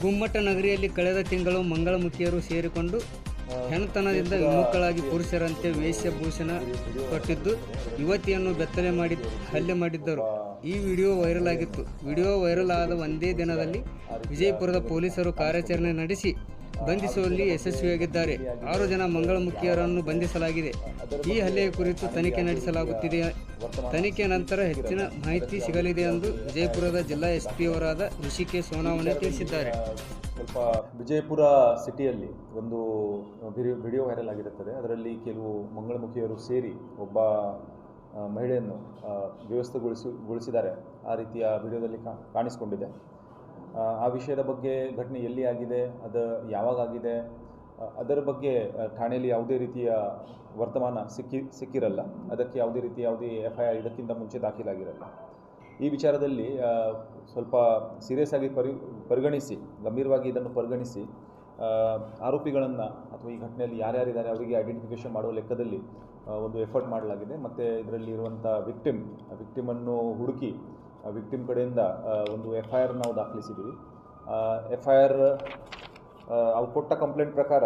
ಗುಮ್ಮಟ ನಗರಿಯಲ್ಲಿ ಕಳೆದ ತಿಂಗಳು ಮಂಗಳಮುಖಿಯರು ಸೇರಿಕೊಂಡು ಹೆಣತನದಿಂದ ವಿಮುಖಳಾಗಿ ಪುರುಷರಂತೆ ವೇಷಭೂಷಣ ತೊಟ್ಟಿದ್ದು ಯುವತಿಯನ್ನು ಬೆತ್ತಲೆ ಮಾಡಿ ಹಲ್ಲೆ ಮಾಡಿದ್ದರು. ಈ ವಿಡಿಯೋ ವೈರಲ್ ಆಗಿತ್ತು. ವಿಡಿಯೋ ವೈರಲ್ ಆದ ಒಂದೇ ದಿನದಲ್ಲಿ ವಿಜಯಪುರದ ಪೊಲೀಸರು ಕಾರ್ಯಾಚರಣೆ ನಡೆಸಿ ಬಂಧಿಸುವಲ್ಲಿ ಯಶಸ್ವಿಯಾಗಿದ್ದಾರೆ. 6 ಜನ ಮಂಗಳಮುಖಿಯರನ್ನು ಬಂಧಿಸಲಾಗಿದೆ. ಈ ಹಲ್ಲೆಯ ಕುರಿತು ತನಿಖೆ ನಡೆಸಲಾಗುತ್ತಿದೆ. ತನಿಖೆ ನಂತರ ಹೆಚ್ಚಿನ ಮಾಹಿತಿ ಸಿಗಲಿದೆ ಎಂದು ವಿಜಯಪುರದ ಜಿಲ್ಲಾ SP ಅವರಾದ ಋಷಿಕೇಶ್ ಸೋನಾವಣೆ ತಿಳಿಸಿದ್ದಾರೆ. ಸ್ವಲ್ಪ ವಿಜಯಪುರ ಸಿಟಿಯಲ್ಲಿ ಒಂದು ವಿಡಿಯೋ ವೈರಲ್ ಆಗಿರುತ್ತದೆ. ಅದರಲ್ಲಿ ಕೆಲವು ಮಂಗಳಮುಖಿಯರು ಸೇರಿ ಒಬ್ಬ ಮಹಿಳೆಯನ್ನು ವ್ಯವಸ್ಥೆಗೊಳಿಸಿದ್ದಾರೆ. ಆ ರೀತಿಯ ವಿಡಿಯೋದಲ್ಲಿ ಕಾಣಿಸಿಕೊಂಡಿದೆ. ಆ ವಿಷಯದ ಬಗ್ಗೆ ಘಟನೆ ಎಲ್ಲಿ ಆಗಿದೆ, ಅದು ಯಾವಾಗ ಆಗಿದೆ, ಅದರ ಬಗ್ಗೆ ಠಾಣೆಯಲ್ಲಿ ಯಾವುದೇ ರೀತಿಯ ವರ್ತಮಾನ ಸಿಕ್ಕಿರಲ್ಲ. ಅದಕ್ಕೆ ಯಾವುದೇ FIR ಇದಕ್ಕಿಂತ ಮುಂಚೆ ದಾಖಲಾಗಿರಲ್ಲ. ಈ ವಿಚಾರದಲ್ಲಿ ಸ್ವಲ್ಪ ಸೀರಿಯಸ್ ಆಗಿ ಪರಿಗಣಿಸಿ, ಗಂಭೀರವಾಗಿ ಇದನ್ನು ಪರಿಗಣಿಸಿ ಆರೋಪಿಗಳನ್ನು ಅಥವಾ ಈ ಘಟನೆಯಲ್ಲಿ ಯಾರ್ಯಾರಿದ್ದಾರೆ ಅವರಿಗೆ ಐಡೆಂಟಿಫಿಕೇಷನ್ ಮಾಡುವ ಲೆಕ್ಕದಲ್ಲಿ ಒಂದು ಎಫರ್ಟ್ ಮಾಡಲಾಗಿದೆ. ಮತ್ತು ಇದರಲ್ಲಿ ಇರುವಂಥ ವಿಕ್ಟಿಮನ್ನು ಹುಡುಕಿ ವಿಕ್ಟಿಮ್ ಕಡೆಯಿಂದ ಒಂದು FIR ನಾವು ದಾಖಲಿಸಿದ್ದೀವಿ. FIR ಅವ್ರು ಕೊಟ್ಟ ಕಂಪ್ಲೇಂಟ್ ಪ್ರಕಾರ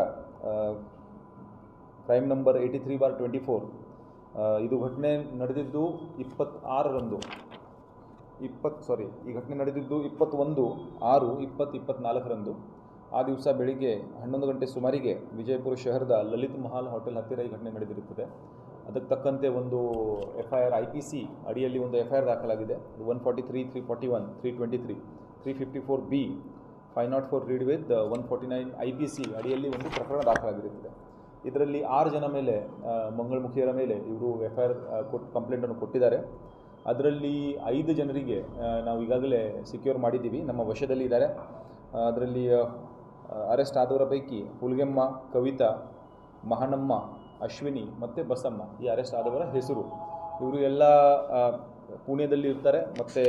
ಕ್ರೈಮ್ ನಂಬರ್ 83/24 ಇದು ಘಟನೆ ನಡೆದಿದ್ದು 26ರಂದು ಈ ಘಟನೆ ನಡೆದಿದ್ದು 21/6/2024ರಂದು. ಆ ದಿವಸ ಬೆಳಿಗ್ಗೆ 11 ಗಂಟೆ ಸುಮಾರಿಗೆ ವಿಜಯಪುರ ಶಹರದ ಲಲಿತ್ ಮಹಲ್ ಹೋಟೆಲ್ ಹತ್ತಿರ ಈ ಘಟನೆ ನಡೆದಿರುತ್ತದೆ. ಅದಕ್ಕೆ ತಕ್ಕಂತೆ ಒಂದು FIR IPC ಅಡಿಯಲ್ಲಿ ಒಂದು FIR ದಾಖಲಾಗಿದೆ. 143, 341, 323, 354B, 504 ರೀಡ್ ವಿತ್ 149 IPC ಅಡಿಯಲ್ಲಿ ಒಂದು ಪ್ರಕರಣ ದಾಖಲಾಗಿರುತ್ತದೆ. ಇದರಲ್ಲಿ 6 ಜನ ಮೇಲೆ, ಮಂಗಳಮುಖಿಯರ ಮೇಲೆ ಇವರು FIR ಕಂಪ್ಲೇಂಟನ್ನು ಕೊಟ್ಟಿದ್ದಾರೆ. ಅದರಲ್ಲಿ 5 ಜನರಿಗೆ ನಾವು ಈಗಾಗಲೇ ಸಿಕ್ಯೂರ್ ಮಾಡಿದ್ದೀವಿ, ನಮ್ಮ ವಶದಲ್ಲಿ ಇದ್ದಾರೆ. ಅದರಲ್ಲಿ ಅರೆಸ್ಟ್ ಆದವರ ಪೈಕಿ ಹುಲ್ಗೆಮ್ಮ, ಕವಿತಾ, ಮಹಾನಮ್ಮ, ಅಶ್ವಿನಿ ಮತ್ತು ಬಸಮ್ಮ ಈ ಅರೆಸ್ಟ್ ಆದವರ ಹೆಸರು. ಇವರು ಎಲ್ಲ ಪುಣೆಯಲ್ಲಿ ಇರ್ತಾರೆ. ಮತ್ತು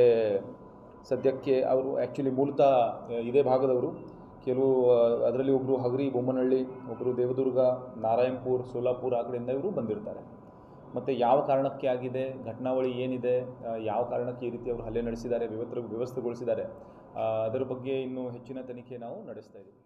ಸದ್ಯಕ್ಕೆ ಅವರು ಆ್ಯಕ್ಚುಲಿ ಮೂಲತಃ ಇದೇ ಭಾಗದವರು. ಕೆಲವು ಅದರಲ್ಲಿ ಒಬ್ಬರು ಹಗರಿ, ಬೊಮ್ಮನಹಳ್ಳಿ, ಒಬ್ಬರು ದೇವದುರ್ಗ, ನಾರಾಯಣಪುರ, ಸೋಲಾಪುರ ಆ ಕಡೆಯಿಂದ ಇವರು ಬಂದಿರ್ತಾರೆ. ಮತ್ತು ಯಾವ ಕಾರಣಕ್ಕೆ ಆಗಿದೆ, ಘಟನಾವಳಿ ಏನಿದೆ, ಯಾವ ಕಾರಣಕ್ಕೆ ಈ ರೀತಿ ಅವರು ಹಲ್ಲೆ ನಡೆಸಿದ್ದಾರೆ, ವ್ಯವಸ್ಥೆಗೊಳಿಸಿದ್ದಾರೆ, ಅದರ ಬಗ್ಗೆ ಇನ್ನೂ ಹೆಚ್ಚಿನ ತನಿಖೆ ನಾವು ನಡೆಸ್ತಾ ಇದ್ದೀವಿ.